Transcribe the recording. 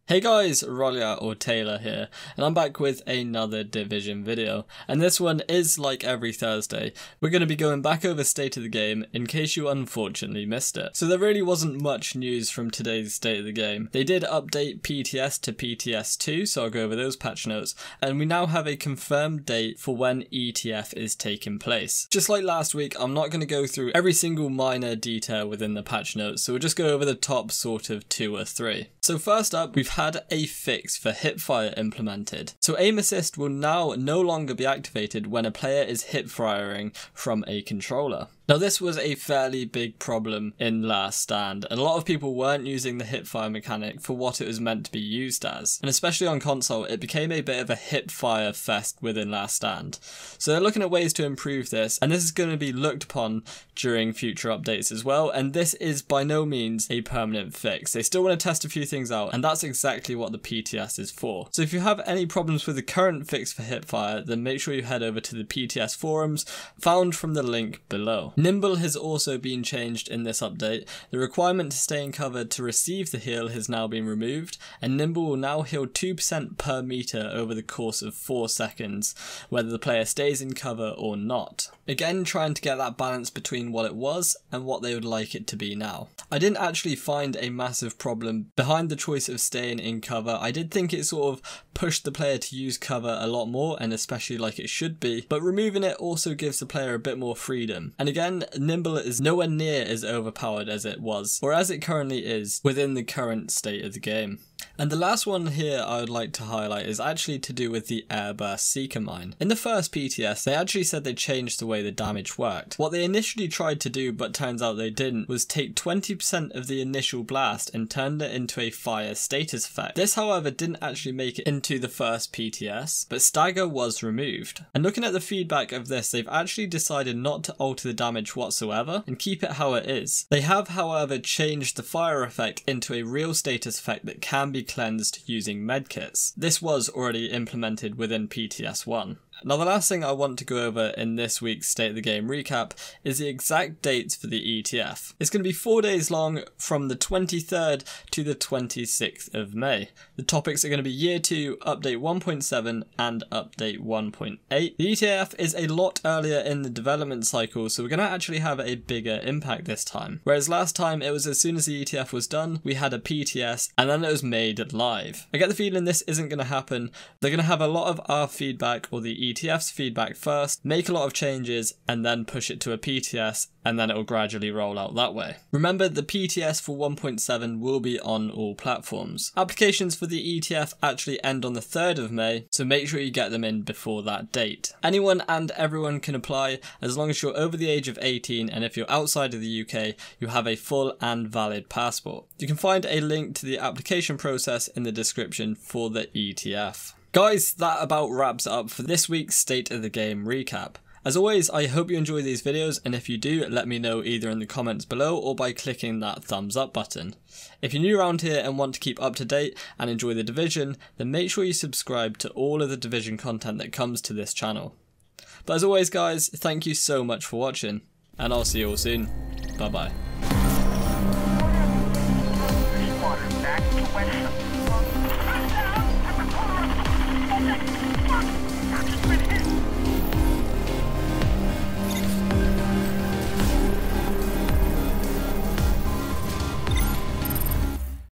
Hey guys, Rolia or Taylor here, and I'm back with another Division video, and this one is like every Thursday. We're going to be going back over State of the Game in case you unfortunately missed it. So there really wasn't much news from today's State of the Game. They did update PTS to PTS 2, so I'll go over those patch notes, and we now have a confirmed date for when ETF is taking place. Just like last week, I'm not going to go through every single minor detail within the patch notes, so we'll just go over the top sort of 2 or 3. So first up, we've had a fix for hipfire implemented. So aim assist will now no longer be activated when a player is hipfiring from a controller. Now this was a fairly big problem in Last Stand, and a lot of people weren't using the hipfire mechanic for what it was meant to be used as, and especially on console it became a bit of a hipfire fest within Last Stand. So they're looking at ways to improve this, and this is going to be looked upon during future updates as well, and this is by no means a permanent fix. They still want to test a few things out, and that's exactly what the PTS is for. So if you have any problems with the current fix for hipfire, then make sure you head over to the PTS forums found from the link below. Nimble has also been changed in this update. The requirement to stay in cover to receive the heal has now been removed, and Nimble will now heal 2% per meter over the course of 4 seconds, whether the player stays in cover or not. Again, trying to get that balance between what it was and what they would like it to be now. I didn't actually find a massive problem behind the choice of staying in cover. I did think it sort of pushed the player to use cover a lot more, and especially like it should be, but removing it also gives the player a bit more freedom. And again, Nimble is nowhere near as overpowered as it was, or as it currently is within the current state of the game. And the last one here I would like to highlight is actually to do with the Airbus C Combine. In the first PTS, they actually said they changed the way the damage worked. What they initially tried to do, but turns out they didn't, was take 20% of the initial blast and turned it into a fire status effect. This, however, didn't actually make it into the first PTS, but stagger was removed. And looking at the feedback of this, they've actually decided not to alter the damage whatsoever and keep it how it is. They have, however, changed the fire effect into a real status effect that can be cleansed using medkits. This was already implemented within PTS 1. Now the last thing I want to go over in this week's State of the Game recap is the exact dates for the ETF. It's going to be 4 days long from the 23rd to the 26th of May. The topics are going to be Year 2, Update 1.7 and Update 1.8. The ETF is a lot earlier in the development cycle, so we're going to actually have a bigger impact this time. Whereas last time it was as soon as the ETF was done, we had a PTS and then it was made live. I get the feeling this isn't going to happen. They're going to have a lot of our feedback, or the ETF's feedback first, make a lot of changes, and then push it to a PTS, and then it will gradually roll out that way. Remember, the PTS for 1.7 will be on all platforms. Applications for the ETF actually end on the 3rd of May, so make sure you get them in before that date. Anyone and everyone can apply as long as you're over the age of 18, and if you're outside of the UK, you have a full and valid passport. You can find a link to the application process in the description for the ETF. Guys, that about wraps it up for this week's State of the Game recap. As always, I hope you enjoy these videos, and if you do, let me know either in the comments below or by clicking that thumbs up button. If you're new around here and want to keep up to date and enjoy the Division, then make sure you subscribe to all of the Division content that comes to this channel. But as always guys, thank you so much for watching, and I'll see you all soon. Bye bye.